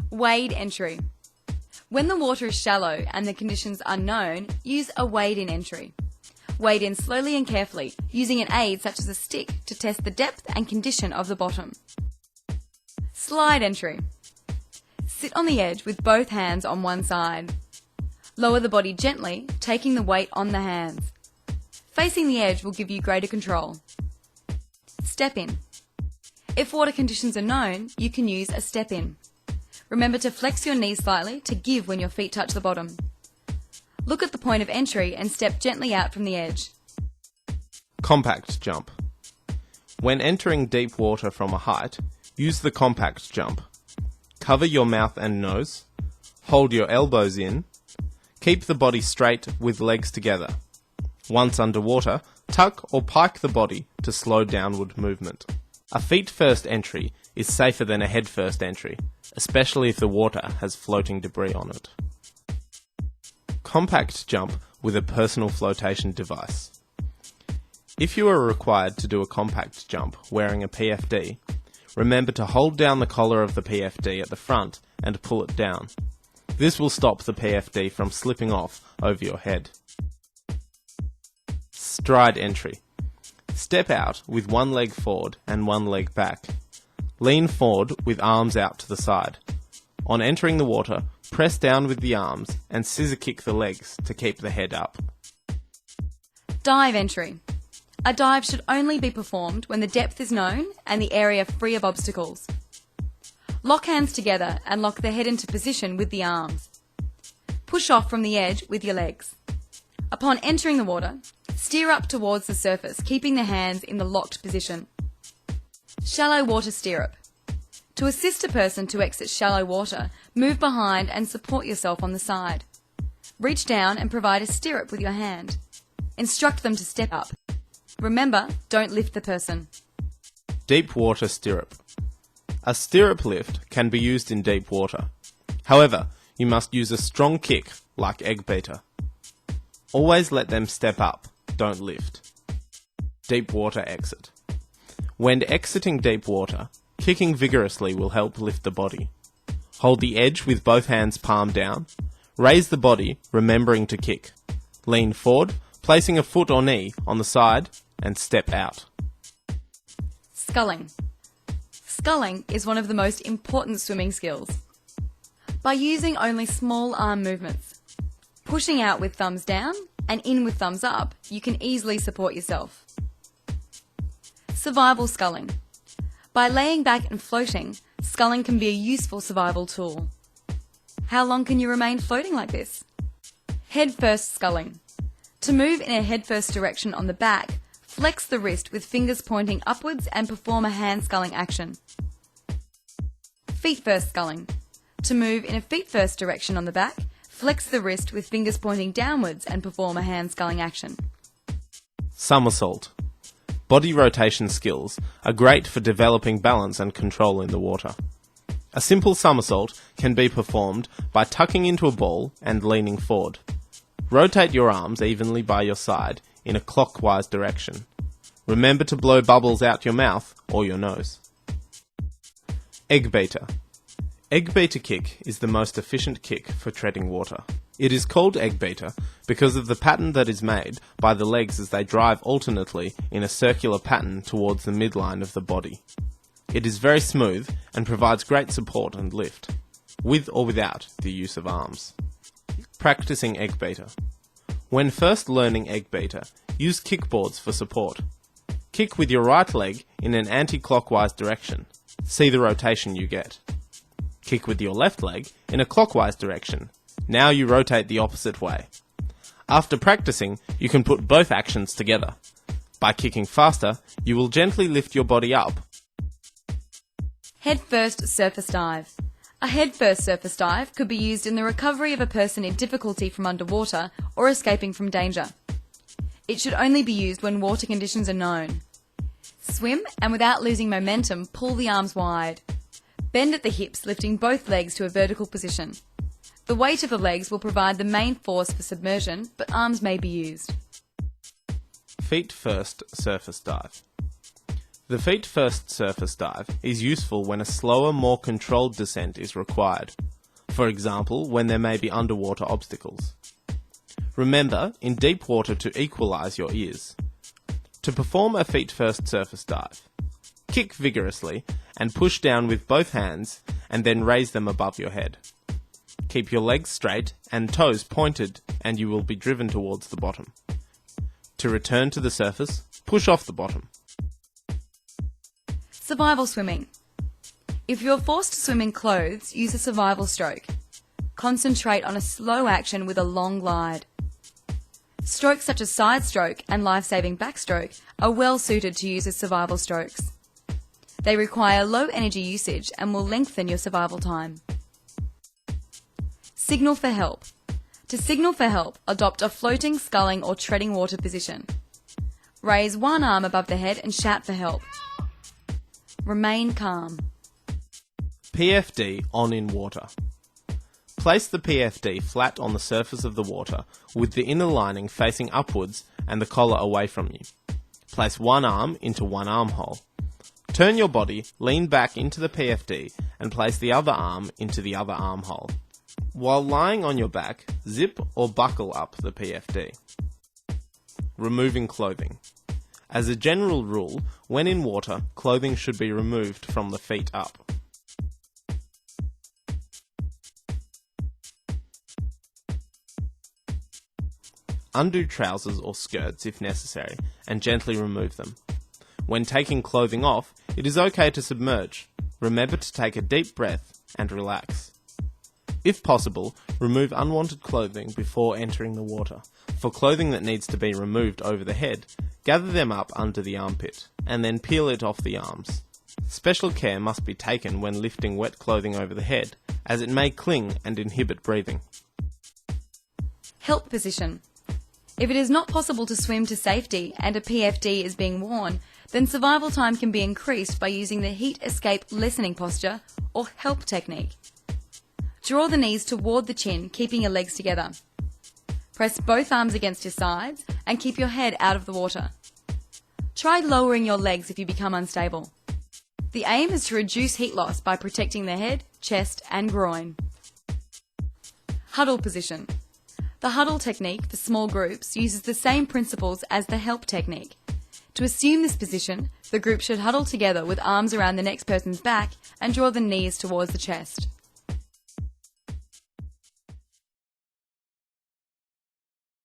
Wade entry. When the water is shallow and the conditions are known, use a wade-in entry. Wade in slowly and carefully, using an aid such as a stick to test the depth and condition of the bottom. Slide entry. Sit on the edge with both hands on one side. Lower the body gently, taking the weight on the hands. Facing the edge will give you greater control. Step in. If water conditions are known, you can use a step in. Remember to flex your knees slightly to give when your feet touch the bottom. Look at the point of entry and step gently out from the edge. Compact jump. When entering deep water from a height, use the compact jump. Cover your mouth and nose. Hold your elbows in. Keep the body straight with legs together. Once underwater, tuck or pike the body to slow downward movement. A feet-first entry is safer than a head-first entry, especially if the water has floating debris on it. Compact jump with a personal flotation device. If you are required to do a compact jump wearing a PFD, remember to hold down the collar of the PFD at the front and pull it down. This will stop the PFD from slipping off over your head. Stride entry. Step out with one leg forward and one leg back. Lean forward with arms out to the side. On entering the water, press down with the arms and scissor kick the legs to keep the head up. Dive entry. A dive should only be performed when the depth is known and the area free of obstacles. Lock hands together and lock the head into position with the arms. Push off from the edge with your legs. Upon entering the water, steer up towards the surface, keeping the hands in the locked position. Shallow water stirrup. To assist a person to exit shallow water, move behind and support yourself on the side. Reach down and provide a stirrup with your hand. Instruct them to step up. Remember, don't lift the person. Deep water stirrup. A stirrup lift can be used in deep water. However, you must use a strong kick like egg beater. Always let them step up, don't lift. Deep water exit. When exiting deep water, kicking vigorously will help lift the body. Hold the edge with both hands palm down. Raise the body, remembering to kick. Lean forward, placing a foot or knee on the side, and step out. Sculling. Sculling is one of the most important swimming skills. By using only small arm movements, pushing out with thumbs down and in with thumbs up, you can easily support yourself. Survival sculling. By laying back and floating, sculling can be a useful survival tool. How long can you remain floating like this? Head first sculling. To move in a head first direction on the back, flex the wrist with fingers pointing upwards and perform a hand sculling action. Feet first sculling. To move in a feet first direction on the back, flex the wrist with fingers pointing downwards and perform a hand sculling action. Somersault. Body rotation skills are great for developing balance and control in the water. A simple somersault can be performed by tucking into a ball and leaning forward. Rotate your arms evenly by your side in a clockwise direction. Remember to blow bubbles out your mouth or your nose. Egg beater. Egg beater kick is the most efficient kick for treading water. It is called egg beater because of the pattern that is made by the legs as they drive alternately in a circular pattern towards the midline of the body. It is very smooth and provides great support and lift, with or without the use of arms. Practicing egg beater. When first learning egg beater, use kickboards for support. Kick with your right leg in an anti-clockwise direction. See the rotation you get. Kick with your left leg in a clockwise direction. Now you rotate the opposite way. After practicing, you can put both actions together. By kicking faster, you will gently lift your body up. Head first surface dive. A head first surface dive could be used in the recovery of a person in difficulty from underwater or escaping from danger. It should only be used when water conditions are known. Swim and without losing momentum, pull the arms wide. Bend at the hips, lifting both legs to a vertical position. The weight of the legs will provide the main force for submersion, but arms may be used. Feet first surface dive. The feet-first surface dive is useful when a slower, more controlled descent is required. For example, when there may be underwater obstacles. Remember, in deep water to equalise your ears. To perform a feet-first surface dive, kick vigorously and push down with both hands and then raise them above your head. Keep your legs straight and toes pointed and you will be driven towards the bottom. To return to the surface, push off the bottom. Survival swimming. If you're forced to swim in clothes, use a survival stroke. Concentrate on a slow action with a long glide. Strokes such as side stroke and life-saving backstroke are well suited to use as survival strokes. They require low energy usage and will lengthen your survival time. Signal for help. To signal for help, adopt a floating, sculling or treading water position. Raise one arm above the head and shout for help. Remain calm. PFD on in water. Place the PFD flat on the surface of the water with the inner lining facing upwards and the collar away from you. Place one arm into one armhole. Turn your body, lean back into the PFD and place the other arm into the other armhole. While lying on your back, zip or buckle up the PFD. Removing clothing. As a general rule, when in water, clothing should be removed from the feet up. Undo trousers or skirts if necessary and gently remove them. When taking clothing off, it is okay to submerge. Remember to take a deep breath and relax. If possible, remove unwanted clothing before entering the water. For clothing that needs to be removed over the head, gather them up under the armpit and then peel it off the arms. Special care must be taken when lifting wet clothing over the head, as it may cling and inhibit breathing. Help position. If it is not possible to swim to safety and a PFD is being worn, then survival time can be increased by using the heat escape listening posture or help technique. Draw the knees toward the chin, keeping your legs together. Press both arms against your sides and keep your head out of the water. Try lowering your legs if you become unstable. The aim is to reduce heat loss by protecting the head, chest and groin. Huddle position. The huddle technique for small groups uses the same principles as the help technique. To assume this position, the group should huddle together with arms around the next person's back and draw the knees towards the chest.